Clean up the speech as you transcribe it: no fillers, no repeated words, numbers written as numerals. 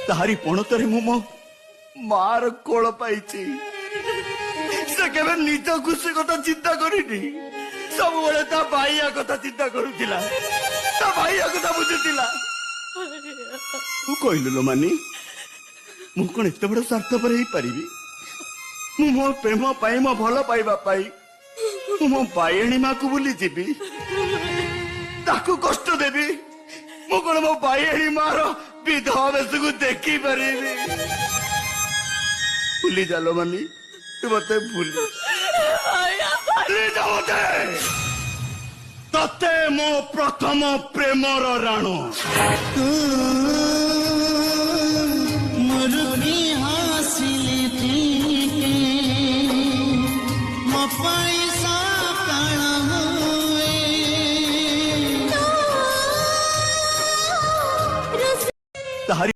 तारी पणतरे मु मो मार कोल पाइछि से केबे निज खुशी कथा चिंता करिनी सब बेले ता भाईया कथा चिंता करुथिला ता भाईया कथा बुझुथिला तू कहलु लो मानी मु कोन एते बड़ स्वार्थपर हेई परिबी मु मो प्रेम पाई मो भलो पाइबा पाई मो बायणी माँ को भूली जीवी ताकू कष्ट देवी मु कौन मो बायणी मार विधवा बेश को देखी पारि भूली जालो मानी तू मत भूली जा मते तते मो प्रथम प्रेमर राणो